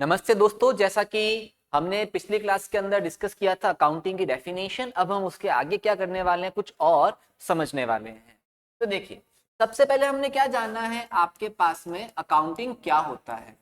नमस्ते दोस्तों, जैसा कि हमने पिछली क्लास के अंदर डिस्कस किया था अकाउंटिंग की डेफिनेशन, अब हम उसके आगे क्या करने वाले हैं, कुछ और समझने वाले हैं। तो देखिए, सबसे पहले हमने क्या जाना है, आपके पास में अकाउंटिंग क्या होता है।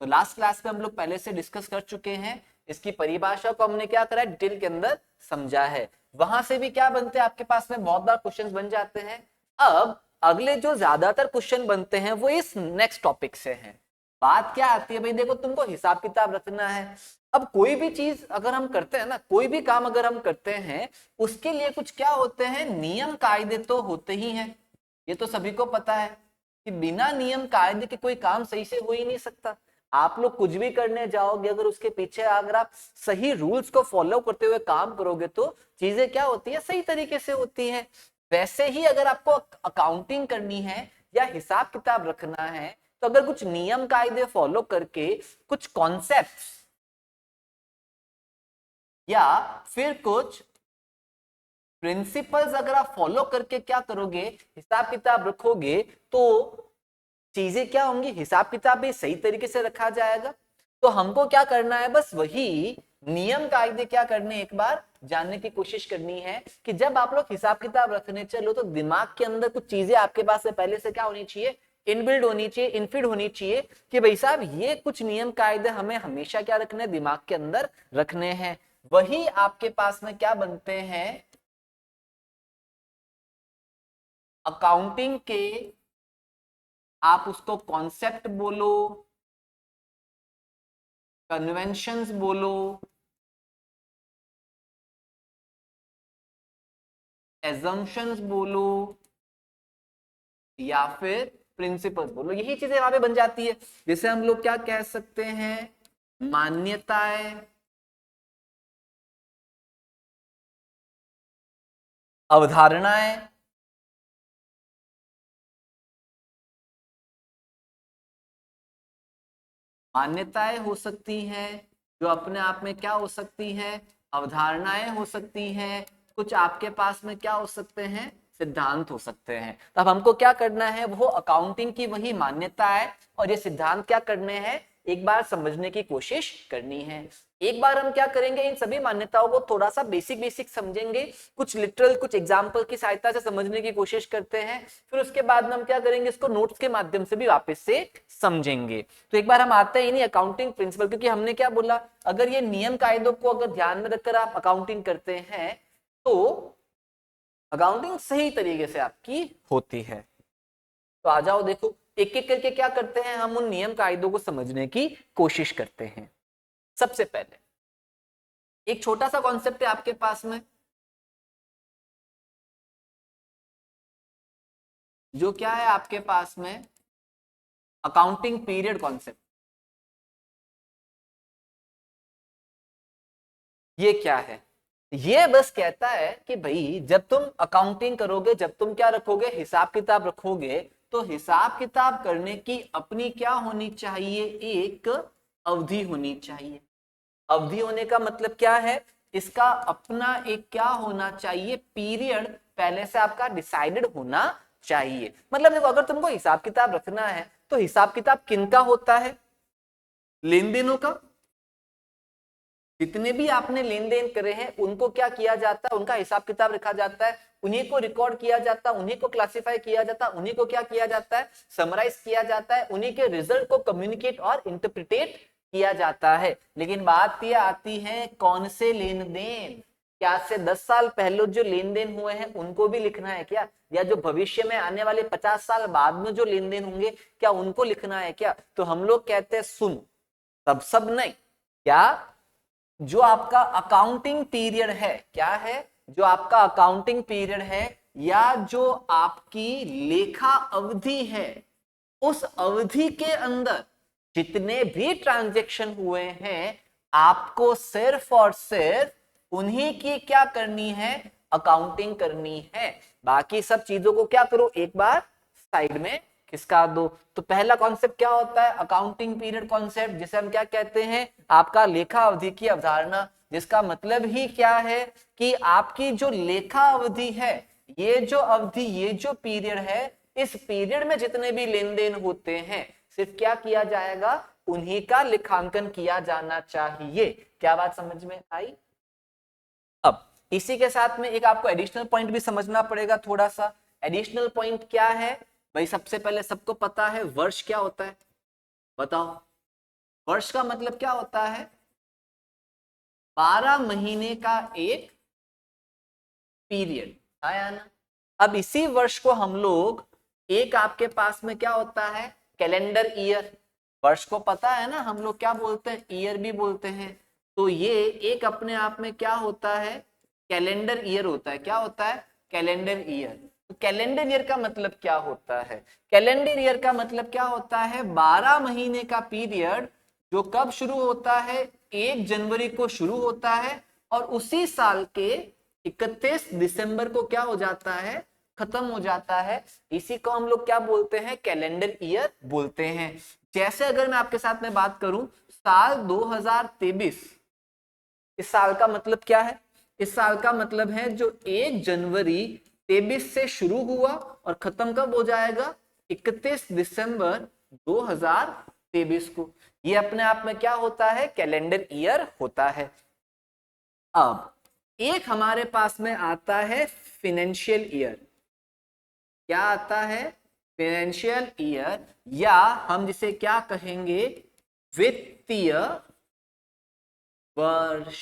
तो लास्ट क्लास में हम लोग पहले से डिस्कस कर चुके हैं, इसकी परिभाषा को हमने क्या करा है, डिटेल के अंदर समझा है। वहां से भी क्या बनते हैं, आपके पास में बहुत बार क्वेश्चन बन जाते हैं। अब अगले जो ज्यादातर क्वेश्चन बनते हैं वो इस नेक्स्ट टॉपिक से हैं। बात क्या आती है भाई, देखो तुमको हिसाब किताब रखना है। अब कोई भी चीज अगर हम करते हैं ना, कोई भी काम अगर हम करते हैं, उसके लिए कुछ क्या होते हैं, नियम कायदे तो होते ही हैं। ये तो सभी को पता है कि बिना नियम कायदे के कोई काम सही से हो ही नहीं सकता। आप लोग कुछ भी करने जाओगे, अगर उसके पीछे अगर आप सही रूल्स को फॉलो करते हुए काम करोगे तो चीजें क्या होती है, सही तरीके से होती है। वैसे ही अगर आपको अकाउंटिंग करनी है या हिसाब किताब रखना है, तो अगर कुछ नियम कायदे फॉलो करके कुछ कॉन्सेप्ट्स या फिर कुछ प्रिंसिपल्स अगर आप फॉलो करके क्या करोगे, हिसाब किताब रखोगे, तो चीजें क्या होंगी, हिसाब किताब भी सही तरीके से रखा जाएगा। तो हमको क्या करना है, बस वही नियम कायदे क्या करने, एक बार जानने की कोशिश करनी है कि जब आप लोग हिसाब किताब रखने चलो तो दिमाग के अंदर कुछ चीजें आपके पास से पहले से क्या होनी चाहिए, इनबिल्ड होनी चाहिए, इनफिड होनी चाहिए कि भाई साहब ये कुछ नियम कायदे हमें हमेशा क्या रखने, दिमाग के अंदर रखने हैं। वही आपके पास में क्या बनते हैं, अकाउंटिंग के, आप उसको कॉन्सेप्ट बोलो, कन्वेंशंस बोलो, एजम्पशंस बोलो, या फिर प्रिंसिपल्स बोलो, यही चीजें वहां पे बन जाती है। जैसे हम लोग क्या कह सकते हैं, मान्यताएं, अवधारणाएं, मान्यताएं हो सकती हैं जो अपने आप में क्या हो सकती हैं, अवधारणाएं हो सकती हैं, कुछ आपके पास में क्या हो सकते हैं, सिद्धांत हो सकते हैं। तब हमको क्या करना है, वो अकाउंटिंग की वही मान्यता है और ये सिद्धांत क्या करने हैं, एक बार समझने की कोशिश करनी है। एक बार हम क्या करेंगे, इन सभी मान्यताओं को थोड़ा सा बेसिक बेसिक समझेंगे, कुछ लिटरल कुछ एग्जाम्पल की सहायता से समझने की कोशिश करते हैं। फिर उसके बाद में हम क्या करेंगे, इसको नोट्स के माध्यम से भी वापस से समझेंगे। तो एक बार हम आते हैं नहीं अकाउंटिंग प्रिंसिपल, क्योंकि हमने क्या बोला, अगर ये नियम कायदों को अगर ध्यान में रखकर आप अकाउंटिंग करते हैं तो अकाउंटिंग सही तरीके से आपकी होती है। तो आ जाओ, देखो एक एक करके क्या करते हैं, हम उन नियम कायदों को समझने की कोशिश करते हैं। सबसे पहले एक छोटा सा कॉन्सेप्ट है आपके पास में, जो क्या है आपके पास में, अकाउंटिंग पीरियड कॉन्सेप्ट। ये क्या है, ये बस कहता है कि भाई जब तुम अकाउंटिंग करोगे, जब तुम क्या रखोगे, हिसाब किताब रखोगे, तो हिसाब किताब करने की अपनी क्या होनी चाहिए, एक अवधि होनी चाहिए। अवधि होने का मतलब क्या है, इसका अपना एक क्या होना चाहिए, पीरियड पहले से आपका डिसाइडेड होना चाहिए। मतलब देखो, अगर तुमको हिसाब किताब रखना है तो हिसाब किताब किनका होता है, लेन देनों का। जितने भी आपने लेन देन करे हैं उनको क्या किया जाता है, उनका हिसाब किताब रखा जाता है, उन्हीं को रिकॉर्ड किया जाता है, उन्हीं को क्लासिफाई किया जाता है, उन्हीं को क्या किया जाता है, समराइज किया जाता है, उन्हीं के रिजल्ट को कम्युनिकेट और इंटरप्रिटेट किया जाता है। लेकिन बात यह आती है, कौन से लेन देन, क्या आज से 10 साल पहले जो लेन देन हुए हैं उनको भी लिखना है क्या, या जो भविष्य में आने वाले 50 साल बाद में जो लेन देन होंगे क्या उनको लिखना है क्या। तो हम लोग कहते हैं सुन, सब नहीं, क्या जो आपका अकाउंटिंग पीरियड है, क्या है, जो आपका अकाउंटिंग पीरियड है या जो आपकी लेखा अवधि है, उस अवधि के अंदर जितने भी ट्रांजैक्शन हुए हैं, आपको सिर्फ और सिर्फ उन्हीं की क्या करनी है, अकाउंटिंग करनी है। बाकी सब चीजों को क्या करो, एक बार साइड में खिसका दो। तो पहला कॉन्सेप्ट क्या होता है, अकाउंटिंग पीरियड कॉन्सेप्ट, जिसे हम क्या कहते हैं, आपका लेखा अवधि की अवधारणा, जिसका मतलब ही क्या है कि आपकी जो लेखा अवधि है, ये जो अवधि, ये जो पीरियड है, इस पीरियड में जितने भी लेन देन होते हैं सिर्फ क्या किया जाएगा, उन्हीं का लेखांकन किया जाना चाहिए। क्या बात समझ में आई? अब इसी के साथ में एक आपको एडिशनल पॉइंट भी समझना पड़ेगा थोड़ा सा। एडिशनल पॉइंट क्या है भाई? सबसे पहले सबको पता है वर्ष क्या होता है, बताओ। वर्ष का मतलब क्या होता है? 12 महीने का एक पीरियड, आया ना? अब इसी वर्ष को हम लोग, एक आपके पास में क्या होता है? Calendar year. वर्ष को पता है ना हम लोग क्या बोलते हैं? ईयर भी बोलते हैं। तो ये एक अपने आप में क्या होता है? कैलेंडर ईयर होता है। क्या होता है? Calendar year. तो कैलेंडर ईयर का मतलब क्या होता है? कैलेंडर ईयर का मतलब क्या होता है? 12 महीने का पीरियड जो कब शुरू होता है? 1 जनवरी को शुरू होता है और उसी साल के 31 दिसंबर को क्या हो जाता है? खत्म हो जाता है। इसी को हम लोग क्या बोलते हैं? कैलेंडर ईयर बोलते हैं। जैसे अगर मैं आपके साथ में बात करूं, साल 2023, इस साल का मतलब क्या है? इस साल का मतलब है जो 1 जनवरी 23 से शुरू हुआ और खत्म कब हो जाएगा? 31 दिसंबर 2023 को। ये अपने आप में क्या होता है? कैलेंडर ईयर होता है। अब एक हमारे पास में आता है फिनेंशियल ईयर। क्या आता है? फाइनेंशियल ईयर, या हम जिसे क्या कहेंगे? वित्तीय वर्ष।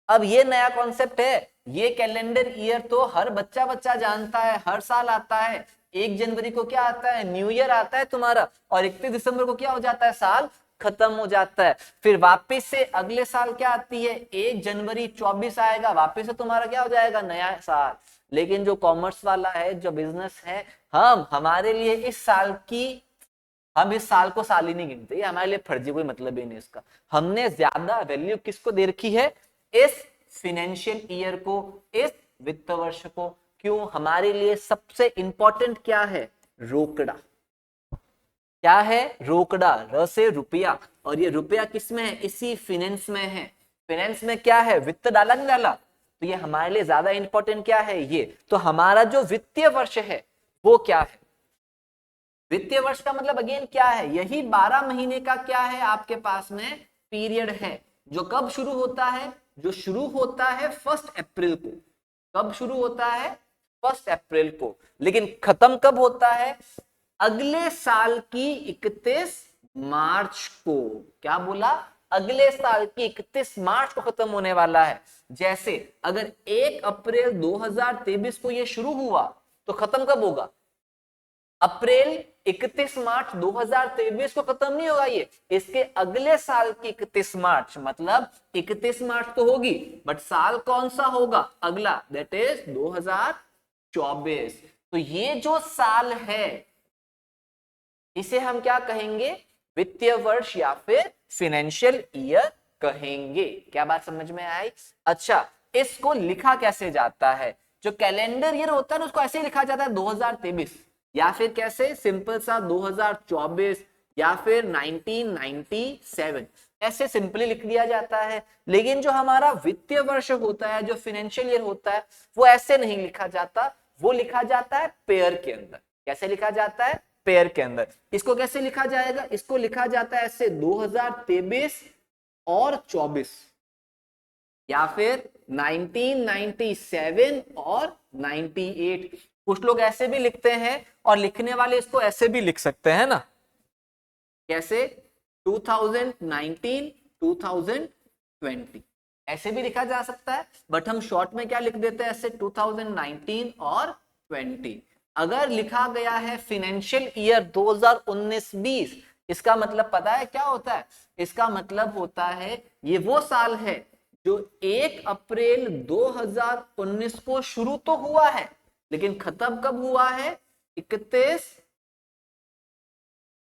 अब ये नया कॉन्सेप्ट है। ये कैलेंडर ईयर तो हर बच्चा जानता है, हर साल आता है। 1 जनवरी को क्या आता है? न्यू ईयर आता है तुम्हारा, और 31 दिसंबर को क्या हो जाता है? साल खत्म हो जाता है। फिर वापस से अगले साल क्या आती है? 1 जनवरी 24 आएगा, वापस से तुम्हारा क्या हो जाएगा? नया साल। लेकिन जो कॉमर्स वाला है, जो बिजनेस है, हमारे लिए इस साल की, हम इस साल को साल ही नहीं गिनते, ये हमारे लिए फर्जी, कोई मतलब ही नहीं इसका। हमने ज्यादा वैल्यू किसको दे रखी है? इस फाइनेंशियल ईयर को, इस वित्त वर्ष को। क्यों? हमारे लिए सबसे इंपॉर्टेंट क्या है? रोकड़ा। क्या है? रोकड़ा। र से रुपया, और ये रुपया किस में है? इसी फाइनेंस में है। फाइनेंस में क्या है? वित्त डाला नहीं डाला? तो ये हमारे लिए ज्यादा इंपॉर्टेंट क्या है? ये तो हमारा जो वित्तीय वर्ष है वो क्या है? वित्तीय वर्ष का मतलब अगेन क्या है? यही 12 महीने का क्या है आपके पास में? पीरियड है, जो कब शुरू होता है? जो शुरू होता है 1 अप्रैल को। कब शुरू होता है? 1 अप्रैल को। लेकिन खत्म कब होता है? अगले साल की 31 मार्च को। क्या बोला? अगले साल की 31 मार्च को खत्म होने वाला है। जैसे अगर 1 अप्रैल 2023 को ये शुरू हुआ तो खत्म कब होगा? अप्रैल 31 मार्च 2023 को खत्म नहीं होगा ये, इसके अगले साल की 31 मार्च, मतलब 31 मार्च तो होगी, बट साल कौन सा होगा अगला? That is 2024। तो ये जो साल है इसे हम क्या कहेंगे? वित्तीय वर्ष या फिर फाइनेंशियल ईयर कहेंगे। क्या बात समझ में आई? अच्छा, इसको लिखा कैसे जाता है? जो कैलेंडर ईयर होता है ना उसको ऐसे ही लिखा जाता है 2023, या फिर कैसे? सिंपल सा 2024, या फिर 1997, ऐसे सिंपली लिख दिया जाता है। लेकिन जो हमारा वित्तीय वर्ष होता है, जो फाइनेंशियल ईयर होता है, वो ऐसे नहीं लिखा जाता, वो लिखा जाता है पेयर के अंदर। कैसे लिखा जाता है? पेयर के अंदर। इसको कैसे लिखा जाएगा? इसको लिखा जाता है ऐसे 2023 और 24, या फिर 1997 और 98। कुछ लोग ऐसे भी लिखते हैं, और लिखने वाले इसको ऐसे भी लिख सकते हैं ना। कैसे? 2019 2020 ऐसे भी लिखा जा सकता है, बट हम शॉर्ट में क्या लिख देते हैं? ऐसे 2019 और 20। अगर लिखा गया है फाइनेंशियल ईयर 2019-20, इसका मतलब पता है क्या होता है? इसका मतलब होता है ये वो साल है जो 1 अप्रैल 2019 को शुरू तो हुआ है, लेकिन खत्म कब हुआ है? 31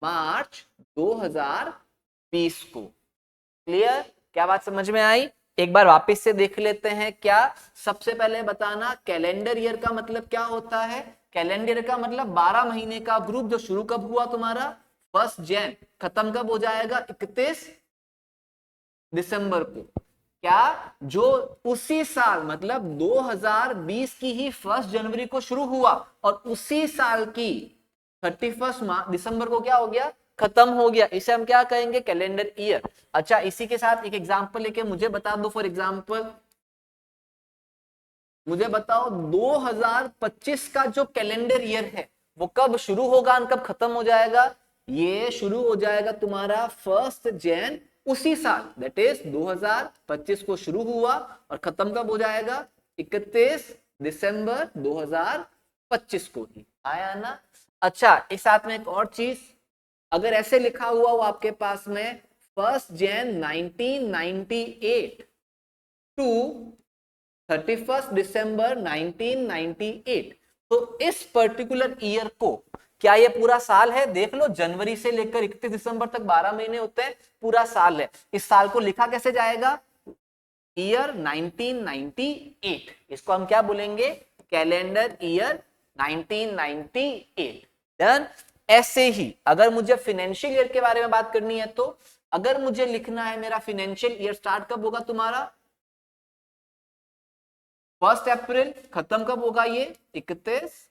मार्च 2020 को। क्लियर? क्या बात समझ में आई? एक बार वापस से देख लेते हैं। क्या? सबसे पहले बताना कैलेंडर ईयर का मतलब क्या होता है? कैलेंडर ईयर का मतलब 12 महीने का ग्रुप, जो शुरू कब हुआ तुम्हारा? 1 जैन, खत्म कब हो जाएगा? 31 दिसंबर को। क्या? जो उसी साल मतलब 2020 की ही 1 जनवरी को शुरू हुआ और उसी साल की 31 दिसंबर को क्या हो गया? खत्म हो गया, इसे हम क्या कहेंगे, कैलेंडर ईयर। अच्छा, इसी के साथ एक एग्जांपल लेके मुझे बता दो, फॉर एग्जांपल मुझे बताओ 2025 का जो कैलेंडर ईयर है वो कब शुरू होगा और कब खत्म हो जाएगा। ये शुरू हो जाएगा तुम्हारा 1 जनवरी उसी साल, दैट इज 2025 को शुरू हुआ और खत्म कब हो जाएगा, 31 दिसंबर 2025 को ही। आया ना। अच्छा, इस साथ में एक और चीज, अगर ऐसे लिखा हुआ हो आपके पास में 1 जनवरी 1998 टू 31 दिसंबर 1998, तो इस पर्टिकुलर ईयर को, क्या ये पूरा साल है, देख लो जनवरी से लेकर 31 दिसंबर तक 12 महीने होते हैं, पूरा साल है। इस साल को लिखा कैसे जाएगा, ईयर 1998, इसको हम क्या बोलेंगे, कैलेंडर ईयर 1998। डन। ऐसे ही अगर मुझे फाइनेंशियल ईयर के बारे में बात करनी है, तो अगर मुझे लिखना है मेरा फाइनेंशियल ईयर स्टार्ट कब होगा तुम्हारा 1 अप्रैल, खत्म कब होगा ये 31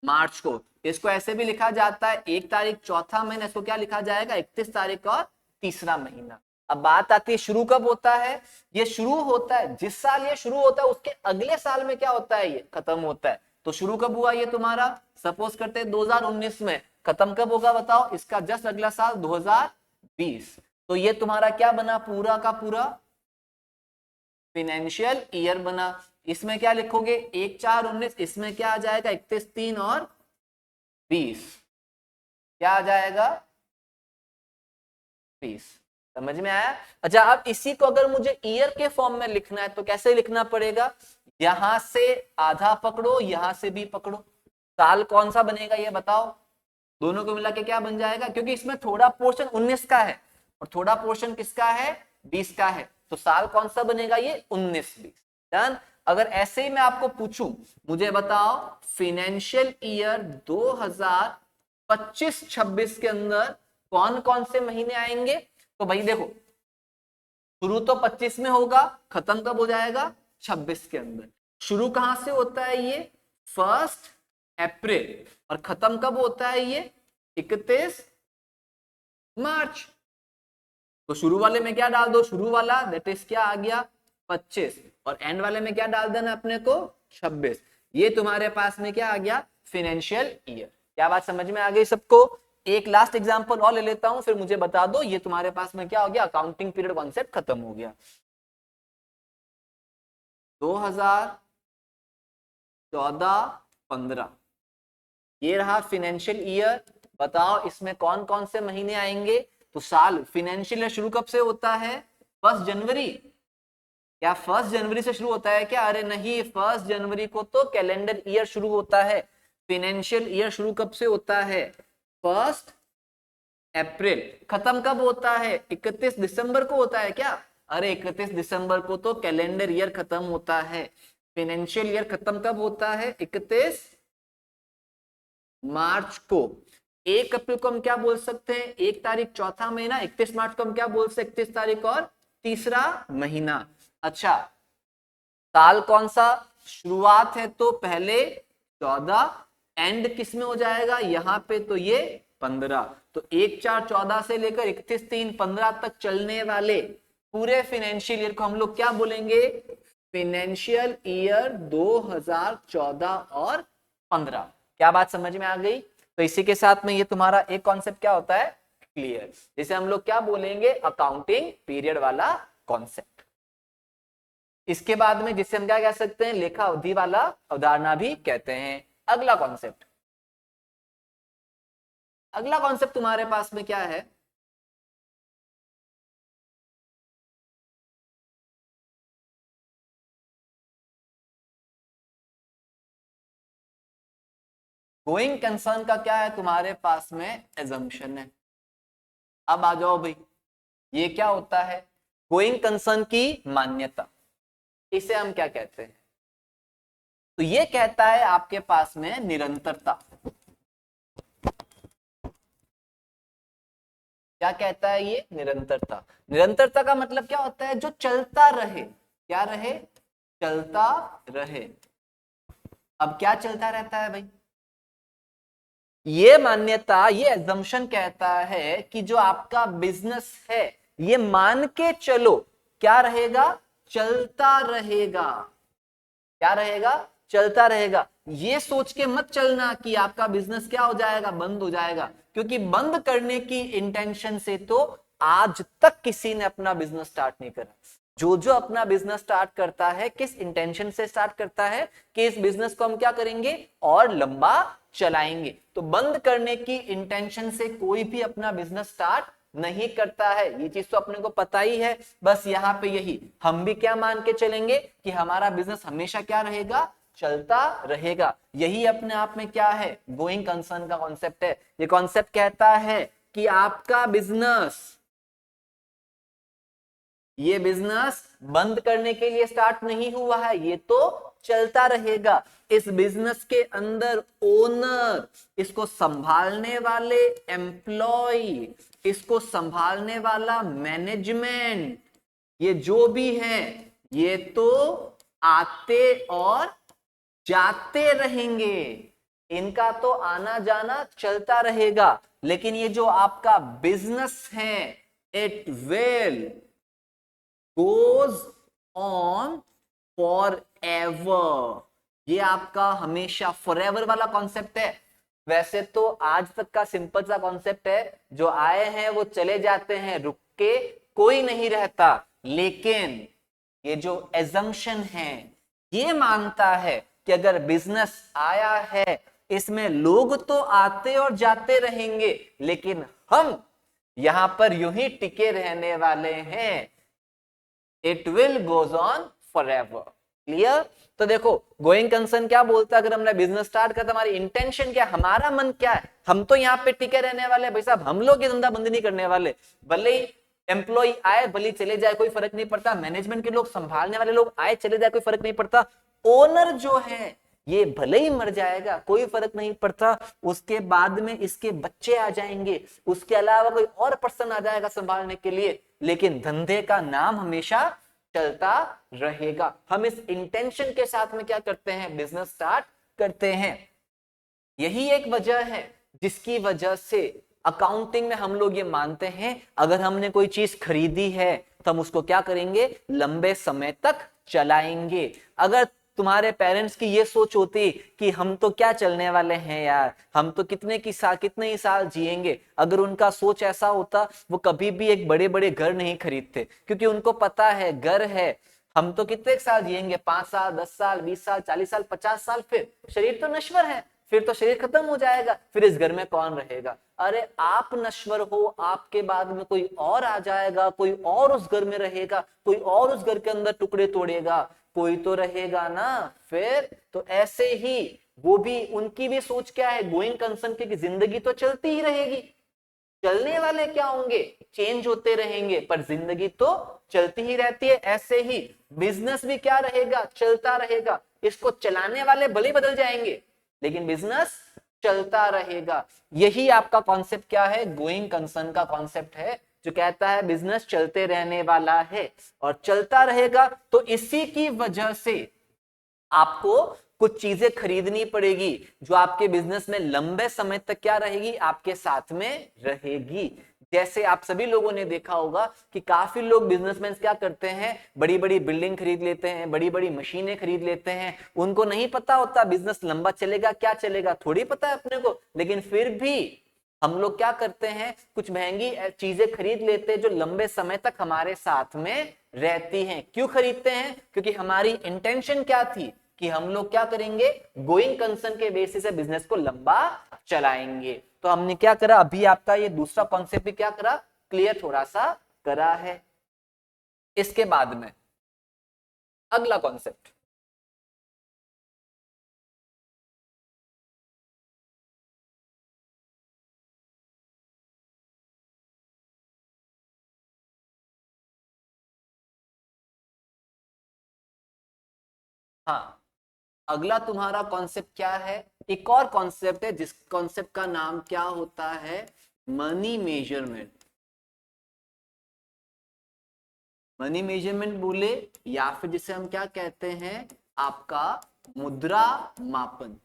मार्च को। इसको ऐसे भी लिखा जाता है 1 तारीख चौथा महीना, इसको क्या लिखा जाएगा 31 तारीख और तीसरा महीना। अब बात आती है शुरू कब होता है, ये शुरू होता है जिस साल ये शुरू होता है उसके अगले साल में क्या होता है, ये खत्म होता है। तो शुरू कब हुआ ये तुम्हारा, सपोज करते हैं 2019 में, खत्म कब होगा बताओ, इसका जस्ट अगला साल 2020। तो ये तुम्हारा क्या बना, पूरा का पूरा फाइनेंशियल ईयर बना। इसमें क्या लिखोगे 1/4/19, इसमें क्या आ जाएगा 31/3/20, क्या आ जाएगा 20। समझ में आया। अच्छा, अब इसी को अगर मुझे ईयर के फॉर्म में लिखना है तो कैसे लिखना पड़ेगा, यहां से आधा पकड़ो, यहां से भी पकड़ो, साल कौन सा बनेगा ये बताओ, दोनों को मिला के क्या बन जाएगा, क्योंकि इसमें थोड़ा पोर्शन 19 का है और थोड़ा पोर्शन किसका है 20 का है, तो साल कौन सा बनेगा ये 19-20। डन। अगर ऐसे ही मैं आपको पूछूं, मुझे बताओ फाइनेंशियल ईयर 2025-26 के अंदर कौन कौन से महीने आएंगे, तो भाई देखो शुरू तो 25 में होगा, खत्म कब हो जाएगा 26 के अंदर। शुरू कहां से होता है ये 1 अप्रैल और खत्म कब होता है ये 31 मार्च। तो शुरू वाले में क्या डाल दो, शुरू वाला दैट इज क्या आ गया 25, और एंड वाले में क्या डाल देना अपने को 26। ये तुम्हारे पास में क्या आ गया फाइनेंशियल ईयर। क्या बात समझ में आ गई सबको। एक लास्ट एग्जांपल और ले लेता हूं, फिर मुझे बता दो ये तुम्हारे पास में क्या हो गया, अकाउंटिंग पीरियड कॉन्सेप्ट खत्म हो गया। 2014-15 ये रहा फाइनेंशियल ईयर। बताओ इसमें कौन कौन से महीने आएंगे, तो साल फाइनेंशियल ईयर शुरू कब से होता है 1 जनवरी। क्या 1 जनवरी से शुरू होता है क्या, अरे नहीं, 1 जनवरी को तो कैलेंडर ईयर शुरू होता है। फाइनेंशियल ईयर शुरू कब से होता है 1 अप्रैल, खत्म कब होता है 31 दिसंबर को होता है क्या, अरे 31 दिसंबर को तो कैलेंडर ईयर खत्म होता है। फाइनेंशियल ईयर खत्म कब होता है 31 मार्च को। 1 अप्रैल को हम क्या बोल सकते हैं 1 तारीख चौथा महीना, 31 मार्च को हम क्या बोल सकते हैं 31 तारीख और तीसरा महीना। अच्छा, साल कौन सा, शुरुआत है तो पहले 14, एंड किस में हो जाएगा यहाँ पे, तो ये 15। तो 1/4/14 से लेकर 31/3/15 तक चलने वाले पूरे फाइनेंशियल ईयर को हम लोग क्या बोलेंगे, फाइनेंशियल ईयर 2014 और 15। क्या बात समझ में आ गई। तो इसी के साथ में ये तुम्हारा एक कॉन्सेप्ट क्या होता है क्लियर, जिसे हम लोग क्या बोलेंगे अकाउंटिंग पीरियड वाला कॉन्सेप्ट। इसके बाद में जिसे हम क्या कह सकते हैं लेखा अवधि वाला अवधारणा भी कहते हैं। अगला कॉन्सेप्ट, अगला कॉन्सेप्ट तुम्हारे पास में क्या है, गोइंग कंसर्न का क्या है तुम्हारे पास में एजम्पशन है। अब आ जाओ भाई, ये क्या होता है गोइंग कंसर्न की मान्यता, इसे हम क्या कहते हैं, तो ये कहता है आपके पास में निरंतरता। क्या कहता है ये निरंतरता। निरंतरता का मतलब क्या होता है, जो चलता रहे, क्या रहे चलता रहे। अब क्या चलता रहता है भाई, ये मान्यता, ये एजम्पशन कहता है कि जो आपका बिजनेस है ये मान के चलो क्या रहेगा, चलता रहेगा। क्या रहेगा, चलता रहेगा। ये सोच के मत चलना कि आपका बिजनेस क्या हो जाएगा, बंद हो जाएगा, क्योंकि बंद करने की इंटेंशन से तो आज तक किसी ने अपना बिजनेस स्टार्ट नहीं करा। जो जो अपना बिजनेस स्टार्ट करता है किस इंटेंशन से स्टार्ट करता है कि इस बिजनेस को हम क्या करेंगे और लंबा चलाएंगे। तो बंद करने की इंटेंशन से कोई भी अपना बिजनेस स्टार्ट नहीं करता है, ये चीज तो अपने को पता ही है। बस यहाँ पे यही हम भी क्या मान के चलेंगे कि हमारा बिजनेस हमेशा क्या रहेगा, चलता रहेगा। यही अपने आप में क्या है, गोइंग कंसर्न का कॉन्सेप्ट है। ये कॉन्सेप्ट कहता है कि आपका बिजनेस, ये बिजनेस बंद करने के लिए स्टार्ट नहीं हुआ है, ये तो चलता रहेगा। इस बिजनेस के अंदर ओनर, इसको संभालने वाले एम्प्लॉय, इसको संभालने वाला मैनेजमेंट, ये जो भी है ये तो आते और जाते रहेंगे, इनका तो आना जाना चलता रहेगा। लेकिन ये जो आपका बिजनेस है it will goes on forever, ये आपका हमेशा forever वाला कॉन्सेप्ट है। वैसे तो आज तक का सिंपल सा कॉन्सेप्ट है, जो आए हैं वो चले जाते हैं, रुक के कोई नहीं रहता। लेकिन ये जो एजम्पशन है ये मानता है कि अगर बिजनेस आया है इसमें लोग तो आते और जाते रहेंगे, लेकिन हम यहां पर यूं ही टिके रहने वाले हैं। It will goes on forever. Clear? तो देखो गोइंग कंसर्न क्या बोलता है, अगर हमने बिजनेस स्टार्ट करता हमारी इंटेंशन क्या, हमारा मन क्या है, हम तो यहाँ पे टिके रहने वाले भाई साहब, हम लोग ये धंधा बंद नहीं करने वाले। भले ही एम्प्लॉय आए भले चले जाए कोई फर्क नहीं पड़ता, मैनेजमेंट के लोग संभालने वाले लोग आए चले जाए कोई फर्क नहीं पड़ता, ओनर जो है ये भले ही मर जाएगा कोई फर्क नहीं पड़ता, उसके बाद में इसके बच्चे आ जाएंगे, उसके अलावा कोई और पर्सन आ जाएगा संभालने के लिए, लेकिन धंधे का नाम हमेशा चलता रहेगा। हम इस इंटेंशन के साथ में क्या करते हैं, बिजनेस स्टार्ट करते हैं। यही एक वजह है जिसकी वजह से अकाउंटिंग में हम लोग ये मानते हैं अगर हमने कोई चीज खरीदी है तो हम उसको क्या करेंगे, लंबे समय तक चलाएंगे। अगर तुम्हारे पेरेंट्स की ये सोच होती कि हम तो क्या चलने वाले हैं यार, हम तो कितने ही साल जिएंगे, अगर उनका सोच ऐसा होता वो कभी भी एक बड़े बड़े घर नहीं खरीदते, क्योंकि उनको पता है घर है, हम तो कितने साल जिएंगे, 5 साल 10 साल 20 साल 40 साल 50 साल, फिर शरीर तो नश्वर है, फिर तो शरीर खत्म हो जाएगा, फिर इस घर में कौन रहेगा। अरे आप नश्वर हो, आपके बाद में कोई और आ जाएगा, कोई और उस घर में रहेगा, कोई और उस घर के अंदर टुकड़े तोड़ेगा, कोई तो रहेगा ना। फिर तो ऐसे ही वो भी, उनकी भी सोच क्या है, गोइंग कंसर्न की जिंदगी तो चलती ही रहेगी, चलने वाले क्या होंगे, चेंज होते रहेंगे, पर जिंदगी तो चलती ही रहती है। ऐसे ही बिजनेस भी क्या रहेगा, चलता रहेगा, इसको चलाने वाले भले ही बदल जाएंगे लेकिन बिजनेस चलता रहेगा। यही आपका कॉन्सेप्ट क्या है, गोइंग कंसर्न का कॉन्सेप्ट है, जो कहता है बिजनेस चलते रहने वाला है और चलता रहेगा। तो इसी की वजह से आपको कुछ चीजें खरीदनी पड़ेगी जो आपके बिजनेस में लंबे समय तक क्या रहेगी, आपके साथ में रहेगी। जैसे आप सभी लोगों ने देखा होगा कि काफी लोग बिजनेसमैन क्या करते हैं, बड़ी बड़ी बिल्डिंग खरीद लेते हैं, बड़ी बड़ी मशीनें खरीद लेते हैं, उनको नहीं पता होता बिजनेस लंबा चलेगा क्या चलेगा, थोड़ी पता है अपने को, लेकिन फिर भी हम लोग क्या करते हैं, कुछ महंगी चीजें खरीद लेते हैं जो लंबे समय तक हमारे साथ में रहती हैं। क्यों खरीदते हैं, क्योंकि हमारी इंटेंशन क्या थी कि हम लोग क्या करेंगे, गोइंग कंसर्न के बेसिस से बिजनेस को लंबा चलाएंगे। तो हमने क्या करा, अभी आपका ये दूसरा कॉन्सेप्ट भी क्या करा, क्लियर थोड़ा सा करा है। इसके बाद में अगला कॉन्सेप्ट, हाँ अगला तुम्हारा कॉन्सेप्ट क्या है, एक और कॉन्सेप्ट है जिस कॉन्सेप्ट का नाम क्या होता है, मनी मेजरमेंट। मनी मेजरमेंट बोले या फिर जिसे हम क्या कहते हैं, आपका मुद्रा मापन।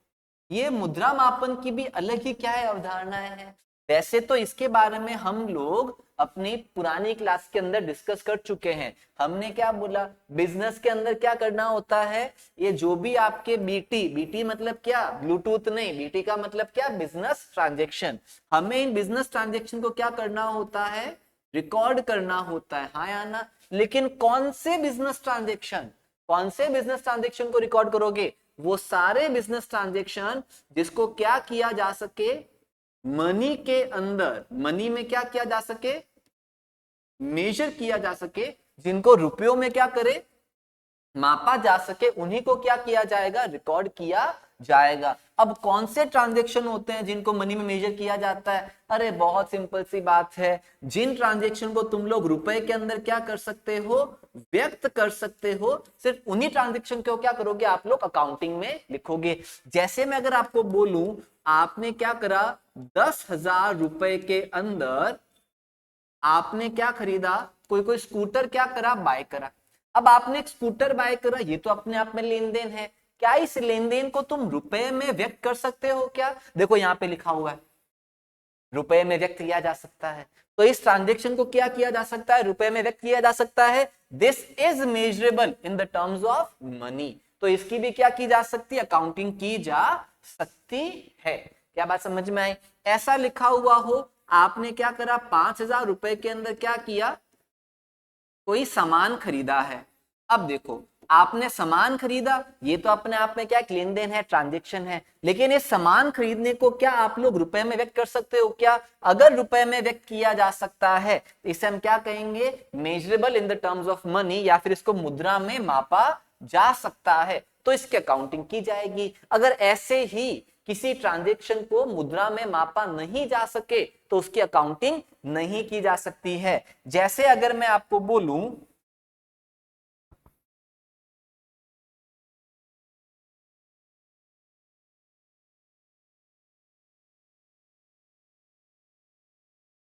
ये मुद्रा मापन की भी अलग ही क्या है अवधारणाएं हैं। वैसे तो इसके बारे में हम लोग अपनी पुरानी क्लास के अंदर डिस्कस कर चुके हैं। हमने क्या बोला, बिजनेस के अंदर क्या करना होता है, ये जो भी आपके बीटी, बीटी मतलब क्या, ब्लूटूथ नहीं, बीटी का मतलब क्या, बिजनेस ट्रांजेक्शन। हमें इन बिजनेस ट्रांजेक्शन को क्या करना होता है, रिकॉर्ड करना होता है, हाँ या ना। लेकिन कौन से बिजनेस ट्रांजेक्शन, कौन से बिजनेस ट्रांजेक्शन को रिकॉर्ड करोगे, वो सारे बिजनेस ट्रांजेक्शन जिसको क्या किया जा सके, मनी के अंदर, मनी में क्या किया जा सके, मेजर किया जा सके, जिनको रुपयों में क्या करे, मापा जा सके, उन्हीं को क्या किया जाएगा, रिकॉर्ड किया जाएगा। अब कौन से ट्रांजेक्शन होते हैं जिनको मनी में मेजर किया जाता है, अरे बहुत सिंपल सी बात है, जिन ट्रांजेक्शन को तुम लोग रुपए के अंदर क्या कर सकते हो, व्यक्त कर सकते हो, सिर्फ उन्हीं ट्रांजेक्शन को क्या करोगे आप लोग, अकाउंटिंग में लिखोगे। जैसे मैं अगर आपको बोलूं, आपने क्या करा, 10,000 रुपए के अंदर आपने क्या खरीदा, कोई कोई स्कूटर क्या करा, बाय करा। अब आपने एक स्कूटर बाय करा, ये तो अपने आप में लेन देन है। क्या इस लेन देन को तुम रुपए में व्यक्त कर सकते हो क्या, देखो यहां पे लिखा हुआ है, रुपए में व्यक्त किया जा सकता है। तो इस ट्रांजेक्शन को क्या किया जा सकता है, रुपए में व्यक्त किया जा सकता है। This is measurable in the terms of money. तो इसकी भी क्या की जा सकती है, अकाउंटिंग की जा सकती है। क्या बात समझ में आई। ऐसा लिखा हुआ हो, आपने क्या करा, 5,000 रुपए के अंदर क्या किया, कोई सामान खरीदा है। अब देखो, आपने सामान खरीदा, ये तो अपने आप में क्या लेन देन है, ट्रांजेक्शन है। लेकिन इस सामान खरीदने को क्या आप लोग रुपए में व्यक्त कर सकते हो क्या, अगर रुपए में व्यक्त किया जा सकता है, इसे हम क्या कहेंगे, measurable in the terms of money, या फिर इसको मुद्रा में मापा जा सकता है, तो इसकी अकाउंटिंग की जाएगी। अगर ऐसे ही किसी ट्रांजेक्शन को मुद्रा में मापा नहीं जा सके, तो उसकी अकाउंटिंग नहीं की जा सकती है। जैसे अगर मैं आपको बोलूं,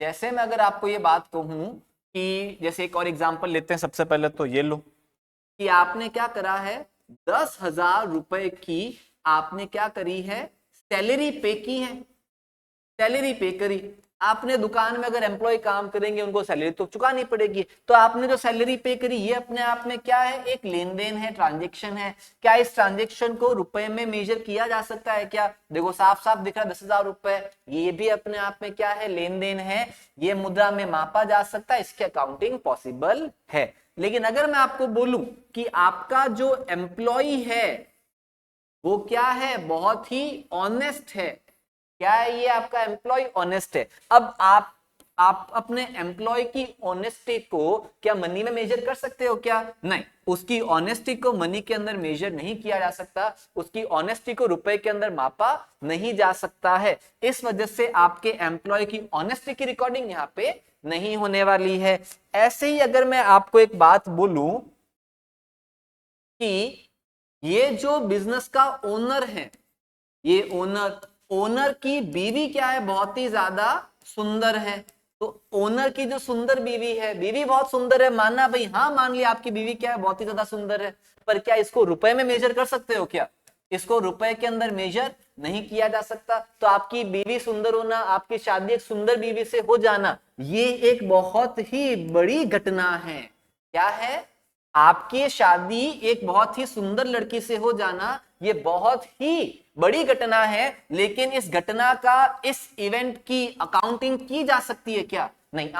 जैसे मैं अगर आपको ये बात कहूं कि, जैसे एक और एग्जांपल लेते हैं, सबसे पहले तो ये लो कि आपने क्या करा है, 10,000 रुपए की आपने क्या करी है, सैलरी पे की है, सैलरी पे करी। आपने दुकान में अगर एम्प्लॉय काम करेंगे, उनको सैलरी तो चुकानी पड़ेगी, तो आपने जो सैलरी पे करी, ये अपने आप में क्या है, एक लेन देन है, ट्रांजेक्शन है। क्या इस ट्रांजेक्शन को रुपए में मेजर किया जा सकता है क्या, देखो साफ साफ दिख रहा है 10,000 रुपए, ये भी अपने आप में क्या है, लेन देन है, ये मुद्रा में मापा जा सकता है, इसकी अकाउंटिंग पॉसिबल है। लेकिन अगर मैं आपको बोलूं कि आपका जो एम्प्लॉय है वो क्या है, बहुत ही ऑनेस्ट है, क्या है ये, आपका एम्प्लॉय ऑनेस्ट है। अब आप अपने एम्प्लॉय की ऑनेस्टी को क्या मनी में मेजर कर सकते हो क्या, नहीं, उसकी ऑनेस्टी को मनी के अंदर मेजर नहीं किया जा सकता, उसकी ऑनेस्टी को रुपए के अंदर मापा नहीं जा सकता है। इस वजह से आपके एम्प्लॉय की ऑनेस्टी की रिकॉर्डिंग यहाँ पे नहीं होने वाली है। ऐसे ही अगर मैं आपको एक बात बोलूं कि ये जो बिजनेस का ओनर है, ये ओनर की बीवी क्या है, बहुत ही ज्यादा सुंदर है। तो ओनर की जो सुंदर बीवी है, बीवी बहुत सुंदर है, मानना भाई, हाँ मान लिया आपकी बीवी क्या है, बहुत ही ज्यादा सुंदर है, पर क्या इसको रुपए में मेजर कर सकते हो क्या, इसको रुपए के अंदर मेजर नहीं किया जा सकता। तो आपकी बीवी सुंदर होना, आपकी शादी एक सुंदर बीवी से हो जाना, ये एक बहुत ही बड़ी घटना है। क्या है, आपकी शादी एक बहुत ही सुंदर लड़की से हो जाना, ये बहुत ही बड़ी घटना है। लेकिन इस घटना का, इस इवेंट की अकाउंटिंग की जा सकती है क्या, नहीं,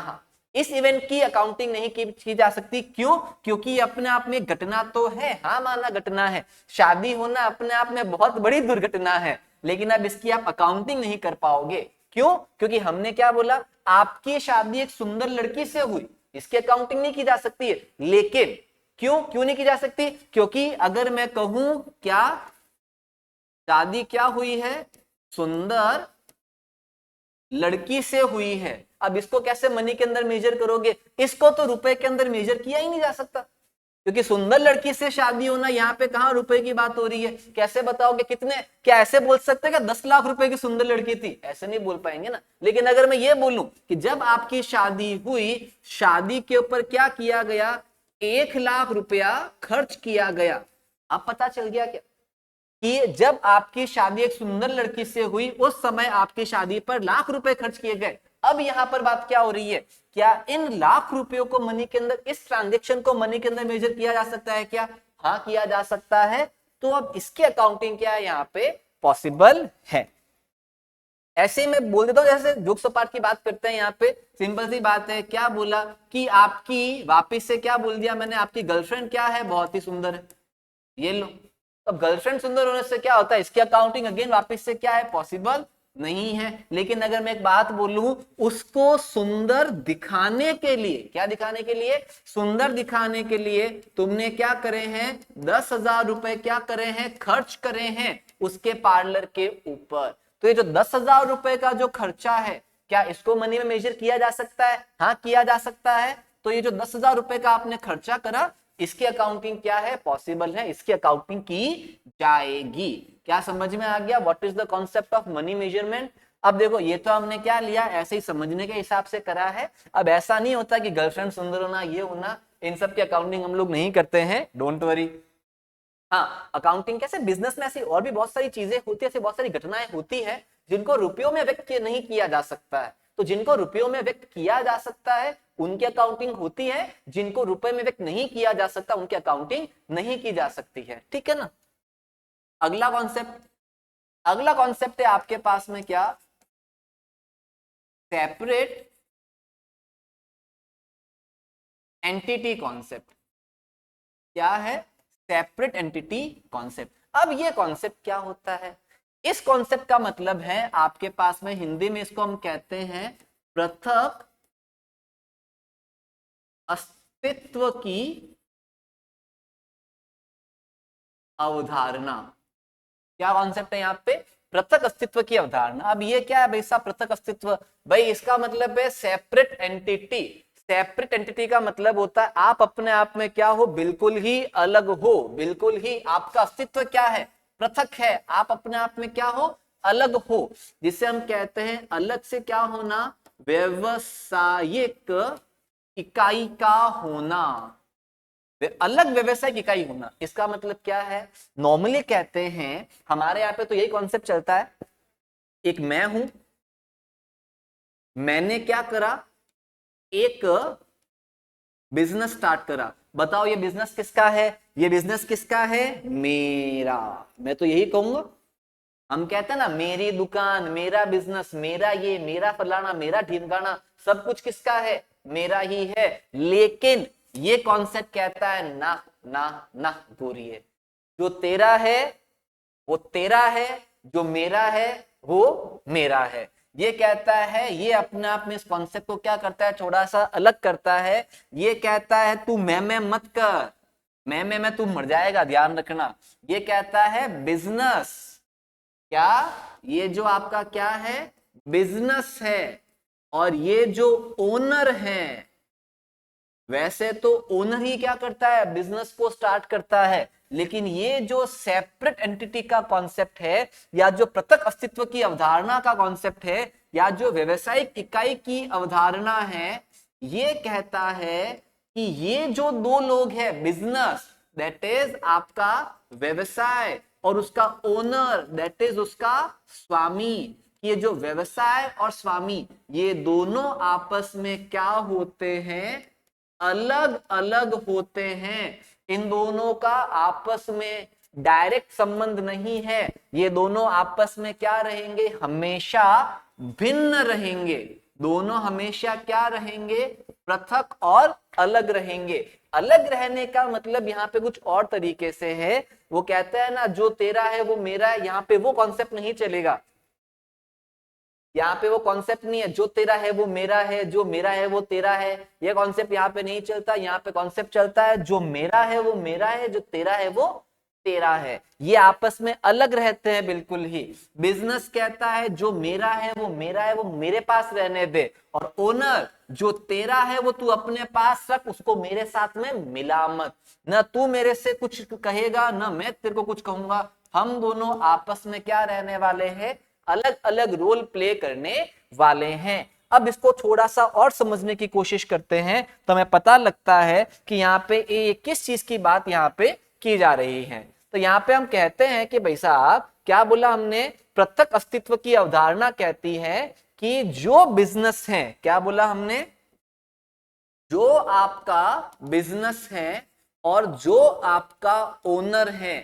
इस इवेंट की अकाउंटिंग नहीं की जा सकती। क्यों, क्योंकि अपने आप में घटना तो है, हाँ माना घटना है, शादी होना अपने आप में बहुत बड़ी दुर्घटना है, लेकिन अब इसकी आप अकाउंटिंग नहीं कर पाओगे। क्यों, क्योंकि हमने क्या बोला, आपकी शादी एक सुंदर लड़की से हुई, इसकी अकाउंटिंग नहीं की जा सकती है। लेकिन क्यों क्यों नहीं की जा सकती, क्योंकि अगर मैं कहूं क्या, शादी क्या हुई है, सुंदर लड़की से हुई है, अब इसको कैसे मनी के अंदर मेजर करोगे, इसको तो रुपए के अंदर मेजर किया ही नहीं जा सकता, क्योंकि सुंदर लड़की से शादी होना, यहाँ पे कहां रुपए की बात हो रही है, कैसे बताओगे कितने, क्या ऐसे बोल सकते हैं कि 10 लाख रुपए की सुंदर लड़की थी, ऐसे नहीं बोल पाएंगे ना। लेकिन अगर मैं ये बोलूं कि जब आपकी शादी हुई, शादी के ऊपर क्या किया गया, 1 लाख रुपया खर्च किया गया, अब पता चल गया क्या कि जब आपकी शादी एक सुंदर लड़की से हुई उस समय आपकी शादी पर लाख रुपए खर्च किए गए। अब यहाँ पर बात क्या हो रही है, क्या इन लाख रुपयों को मनी के अंदर, इस ट्रांजेक्शन को मनी के अंदर मेजर किया जा सकता है क्या? हाँ किया जा सकता है। तो अब इसकी अकाउंटिंग क्या है यहाँ पे पॉसिबल है। ऐसे में बोल देता हूं, जैसे जोक सपाट की बात करते हैं यहाँ पे, सिंपल सी बात है, क्या बोला कि आपकी, वापिस से क्या बोल दिया मैंने, आपकी गर्लफ्रेंड क्या है, बहुत ही सुंदर है, ये लो। अब गर्लफ्रेंड सुंदर होने से क्या होता है, इसकी अकाउंटिंग अगेन वापस से क्या है, पॉसिबल नहीं है। लेकिन अगर मैं एक बात बोलूं, उसको सुंदर दिखाने के लिए, क्या दिखाने के लिए, सुंदर दिखाने के लिए तुमने क्या करे हैं, 10,000 रुपए क्या करे हैं, खर्च करे हैं उसके पार्लर के ऊपर। तो ये जो 10,000 रुपए का जो खर्चा है, क्या इसको मनी में मेजर किया जा सकता है? हाँ किया जा सकता है। तो ये जो 10,000 रुपए का आपने खर्चा करा, इसकी अकाउंटिंग क्या है, पॉसिबल है, इसकी अकाउंटिंग की जाएगी। क्या समझ में आ गया, what is the concept of money measurement? अब देखो, ये तो हमने क्या लिया, ऐसे ही समझने के हिसाब से करा है। अब ऐसा नहीं होता कि गर्लफ्रेंड सुंदर होना, ये होना, इन सब की अकाउंटिंग हम लोग नहीं करते हैं, डोंट वरी। हाँ, अकाउंटिंग कैसे, बिजनेस में ऐसी और भी बहुत सारी चीजें होती है, ऐसी बहुत सारी घटनाएं होती है जिनको रुपयों में व्यक्त नहीं किया जा सकता है। तो जिनको रुपयों में व्यक्त किया जा सकता है उनकी अकाउंटिंग होती है, जिनको रुपए में व्यक्त नहीं किया जा सकता उनकी अकाउंटिंग नहीं की जा सकती है, ठीक है ना। अगला कॉन्सेप्ट, अगला कॉन्सेप्ट है आपके पास में क्या, सेपरेट एंटिटी कॉन्सेप्ट। क्या है, सेपरेट एंटिटी कॉन्सेप्ट। अब ये कॉन्सेप्ट क्या होता है, इस कॉन्सेप्ट का मतलब है आपके पास में, हिंदी में इसको हम कहते हैं पृथक अस्तित्व की अवधारणा। क्या कॉन्सेप्ट है यहाँ पे, पृथक अस्तित्व की अवधारणा। अब ये क्या है भाई साहब, पृथक अस्तित्व, भाई इसका मतलब है सेपरेट एंटिटी। सेपरेट एंटिटी का मतलब होता है आप अपने आप में क्या हो, बिल्कुल ही अलग हो, बिल्कुल ही आपका अस्तित्व क्या है, पृथक है, आप अपने आप में क्या हो, अलग हो, जिसे हम कहते हैं अलग से क्या होना, व्यवसायिक इकाई का होना, अलग व्यवसायिक इकाई होना। इसका मतलब क्या है, नॉर्मली कहते हैं हमारे यहाँ पे तो यही कॉन्सेप्ट चलता है, एक मैं हूं, मैंने क्या करा, एक बिजनेस स्टार्ट करा, बताओ ये बिजनेस किसका है, ये बिजनेस किसका है, मेरा। मैं तो यही कहूंगा, हम कहते हैं ना मेरी दुकान, मेरा बिजनेस, मेरा ये, मेरा फलाना, मेरा ढिमकाना, सब कुछ किसका है, मेरा ही है। लेकिन ये कॉन्सेप्ट कहता है ना ना ना गोरिये, जो तेरा है वो तेरा है, जो मेरा है वो मेरा है। ये कहता है, ये अपने आप में इस कॉन्सेप्ट को क्या करता है, थोड़ा सा अलग करता है। ये कहता है तू मैं मत कर, मैं तू मर जाएगा, ध्यान रखना। ये कहता है बिजनेस, क्या, ये जो आपका क्या है, बिजनेस है, और ये जो ओनर है, वैसे तो ओनर ही क्या करता है, बिजनेस को स्टार्ट करता है, लेकिन ये जो सेपरेट एंटिटी का कॉन्सेप्ट है, या जो पृथक अस्तित्व की अवधारणा का कॉन्सेप्ट है, या जो व्यवसायिक इकाई की अवधारणा है, ये कहता है कि ये जो दो लोग हैं, बिजनेस दैट इज आपका व्यवसाय, और उसका ओनर दैट इज उसका स्वामी, ये जो व्यवसाय और स्वामी, ये दोनों आपस में क्या होते हैं, अलग अलग होते हैं। इन दोनों का आपस में डायरेक्ट संबंध नहीं है, ये दोनों आपस में क्या रहेंगे, हमेशा भिन्न रहेंगे। दोनों हमेशा क्या रहेंगे, पृथक और अलग रहेंगे। अलग रहने का मतलब यहाँ पे कुछ और तरीके से है, वो कहता है ना जो तेरा है वो मेरा है, यहाँ पे वो कॉन्सेप्ट नहीं चलेगा। यहाँ पे वो कॉन्सेप्ट नहीं है जो तेरा है वो मेरा है, जो मेरा है वो तेरा है, ये कॉन्सेप्ट यहाँ पे नहीं चलता। यहाँ पे कॉन्सेप्ट चलता है जो मेरा है वो मेरा है, जो तेरा है वो तेरा है। ये आपस में अलग रहते हैं बिल्कुल ही। बिजनेस कहता है जो मेरा है वो मेरा है, वो मेरे पास रहने दे, और ओनर जो तेरा है वो तू अपने पास रख, उसको मेरे साथ में मिला मत। न तू मेरे से कुछ कहेगा न मैं तेरे को कुछ कहूंगा, हम दोनों आपस में क्या रहने वाले हैं, अलग अलग रोल प्ले करने वाले हैं। अब इसको थोड़ा सा और समझने की कोशिश करते हैं तो हमें पता लगता है कि यहाँ पे ये किस चीज की बात यहाँ पे की जा रही है। तो यहाँ पे हम कहते हैं कि भाई साहब क्या बोला हमने, पृथक अस्तित्व की अवधारणा कहती है कि जो बिजनेस है, क्या बोला हमने, जो आपका बिजनेस है और जो आपका ओनर है,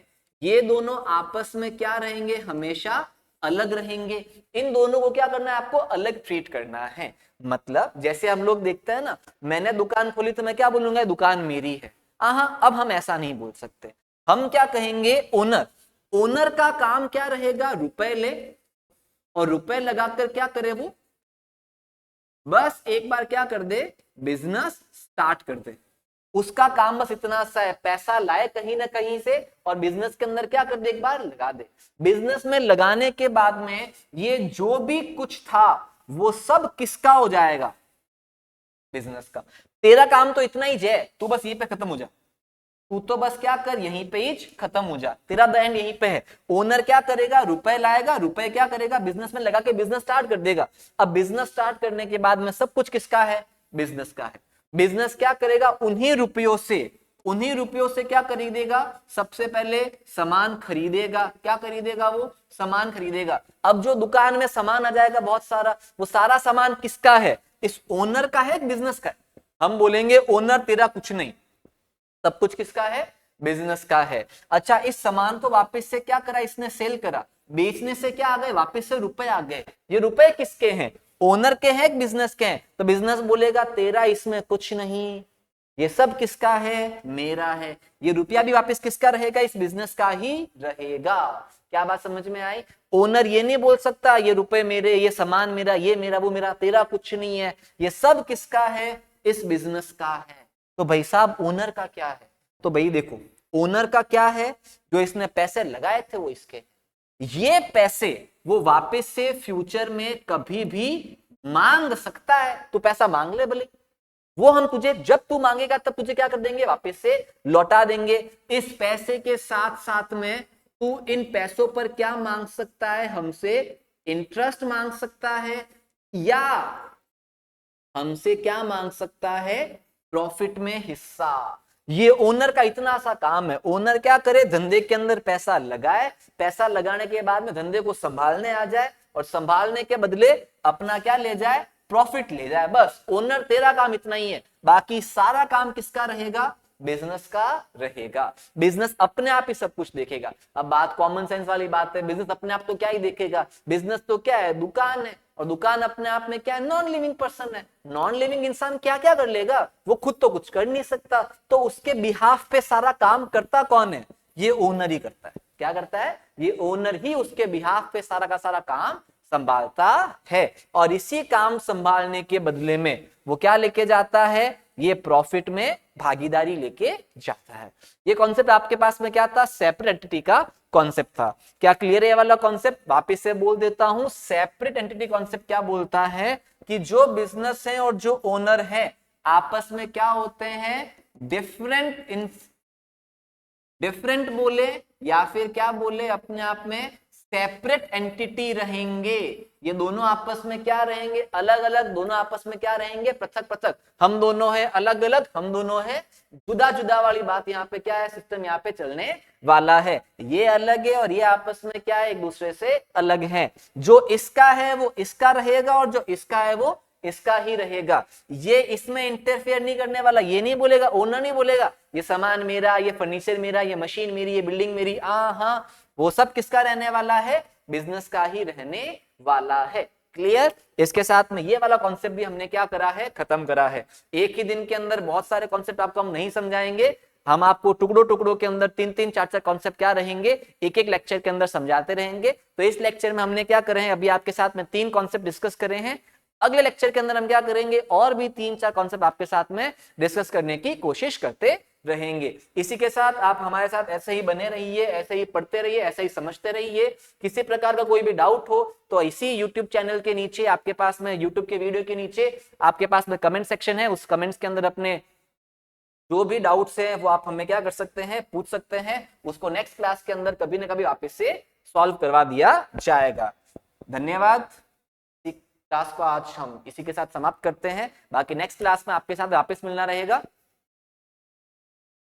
ये दोनों आपस में क्या रहेंगे, हमेशा अलग रहेंगे। इन दोनों को क्या करना है, आपको अलग ट्रीट करना है। मतलब जैसे हम लोग देखते हैं ना, मैंने दुकान खोली तो मैं क्या बोलूंगा, दुकान मेरी है। अब हम ऐसा नहीं बोल सकते, हम क्या कहेंगे, ओनर। ओनर का काम क्या रहेगा, रुपए ले और रुपए लगाकर क्या करे वो, बस एक बार क्या कर दे, बिजनेस स्टार्ट कर दे। उसका काम बस इतना सा है, पैसा लाए कहीं ना कहीं से और बिजनेस के अंदर क्या कर दे, एक बार लगा दे। बिजनेस में लगाने के बाद में ये जो भी कुछ था वो सब किसका हो जाएगा, बिजनेस का। तेरा काम तो इतना ही है, तू बस यहीं पे खत्म हो जा, तू तो बस क्या कर, यहीं पे ही खत्म हो जा, तेरा द एंड यहीं पे है। ओनर क्या करेगा, रुपए लाएगा, रुपए क्या करेगा, बिजनेस में लगा के बिजनेस स्टार्ट कर देगा। अब बिजनेस स्टार्ट करने के बाद में सब कुछ किसका है, बिजनेस का है। बिजनेस क्या करेगा, उन्हीं रुपयों से क्या खरीदेगा, सबसे पहले सामान खरीदेगा। क्या खरीदेगा वो, सामान खरीदेगा। अब जो दुकान में सामान आ जाएगा बहुत सारा, वो सारा सामान किसका है, इस ओनर का है, बिजनेस का है। हम बोलेंगे ओनर तेरा कुछ नहीं, सब कुछ किसका है, बिजनेस का है। अच्छा, इस सामान को वापस से क्या करा, इसने सेल करा, बेचने से क्या आ गए, वापस से रुपए आ गए। ये रुपए किसके हैं, ओनर के हैं, बिजनेस के हैं। तो बिजनेस बोलेगा तेरा इसमें कुछ नहीं, ये सब किसका है, मेरा है। ये रुपया भी वापस किसका रहेगा, इस बिजनेस का ही रहेगा। क्या बात समझ में आई। ओनर ये नहीं बोल सकता ये रुपए मेरे, ये सामान मेरा, ये मेरा, वो मेरा, तेरा कुछ नहीं है, ये सब किसका है, इस बिजनेस का है। तो भाई साहब ओनर का क्या है, तो भाई देखो ओनर का क्या है, जो इसने पैसे लगाए थे वो इसके, ये पैसे वो वापस से फ्यूचर में कभी भी मांग सकता है। तू पैसा मांग ले भले, वो हम तुझे जब तू मांगेगा तब तुझे क्या कर देंगे, वापस से लौटा देंगे। इस पैसे के साथ साथ में तू इन पैसों पर क्या मांग सकता है, हमसे इंटरेस्ट मांग सकता है, या हमसे क्या मांग सकता है, प्रॉफिट में हिस्सा। ये ओनर का इतना सा काम है। ओनर क्या करे, धंधे के अंदर पैसा लगाए, पैसा लगाने के बाद में धंधे को संभालने आ जाए और संभालने के बदले अपना क्या ले जाए, प्रॉफिट ले जाए। बस ओनर तेरा काम इतना ही है, बाकी सारा काम किसका रहेगा, बिजनेस का रहेगा। बिजनेस अपने आप ही सब कुछ देखेगा। अब बात कॉमन सेंस वाली बात है, बिजनेस अपने आप तो क्या ही देखेगा, बिजनेस तो क्या है, दुकान है, और दुकान अपने आप में क्या है, नॉन लिविंग पर्सन है। नॉन लिविंग इंसान क्या क्या कर लेगा, वो खुद तो कुछ कर नहीं सकता, तो उसके बिहाफ पे सारा काम करता कौन है, ये ओनर ही करता है। क्या करता है, ये ओनर ही उसके बिहाफ पे सारा का सारा काम संभालता है, और इसी काम संभालने के बदले में वो क्या लेके जाता है, ये प्रॉफिट में भागीदारी लेके जाता है। ये कॉन्सेप्ट आपके पास में क्या था, सेपरेट एंटिटी का कॉन्सेप्ट था। क्या क्लियर है ये वाला कॉन्सेप्ट, वापिस से बोल देता हूं। सेपरेट एंटिटी कॉन्सेप्ट क्या बोलता है कि जो बिजनेस है और जो ओनर है आपस में क्या होते हैं, डिफरेंट बोले या फिर क्या बोले, अपने आप में सेपरेट एंटिटी रहेंगे। ये दोनों आपस में क्या रहेंगे, अलग अलग, दोनों आपस में क्या रहेंगे, पृथक पृथक। हम दोनों है अलग अलग, हम दोनों है जुदा जुदा वाली बात यहाँ पे क्या है, सिस्टम यहाँ पे चलने वाला है। ये अलग है और ये आपस में क्या है, एक दूसरे से अलग है। जो इसका है वो इसका रहेगा और जो इसका है वो इसका ही रहेगा। ये इसमें इंटरफेयर नहीं करने वाला, ये नहीं बोलेगा, ओनर नहीं बोलेगा ये सामान मेरा, ये फर्नीचर मेरा, ये मशीन मेरी, ये बिल्डिंग मेरी। हाँ, वो सब किसका रहने वाला है, बिजनेस का ही रहने वाला है। क्लियर। इसके साथ में ये वाला कॉन्सेप्ट भी हमने क्या करा है, खत्म करा है। एक ही दिन के अंदर बहुत सारे कॉन्सेप्ट आपको हम नहीं समझाएंगे, हम आपको टुकड़ों टुकड़ों के अंदर 3-3, 4-4 कॉन्सेप्ट क्या रहेंगे, एक एक लेक्चर के अंदर समझाते रहेंगे। तो इस लेक्चर में हमने क्या करे हैं, अभी आपके साथ में 3 कॉन्सेप्ट डिस्कस करे हैं। अगले लेक्चर के अंदर हम क्या करेंगे, और भी 3-4 कॉन्सेप्ट आपके साथ में डिस्कस करने की कोशिश करते रहेंगे। इसी के साथ आप हमारे साथ ऐसे ही बने रहिए, ऐसे ही पढ़ते रहिए, ऐसे ही समझते रहिए। किसी प्रकार का कोई भी डाउट हो तो इसी YouTube चैनल के नीचे आपके पास में, YouTube के वीडियो के नीचे आपके पास में कमेंट सेक्शन है, उस कमेंट्स के अंदर अपने जो भी डाउट्स हैं वो आप हमें क्या कर सकते हैं, पूछ सकते हैं। उसको नेक्स्ट क्लास के अंदर कभी ना कभी वापस से सॉल्व करवा दिया जाएगा। धन्यवाद। क्लास को आज हम इसी के साथ समाप्त करते हैं। बाकी नेक्स्ट क्लास में आपके साथ वापस मिलना रहेगा।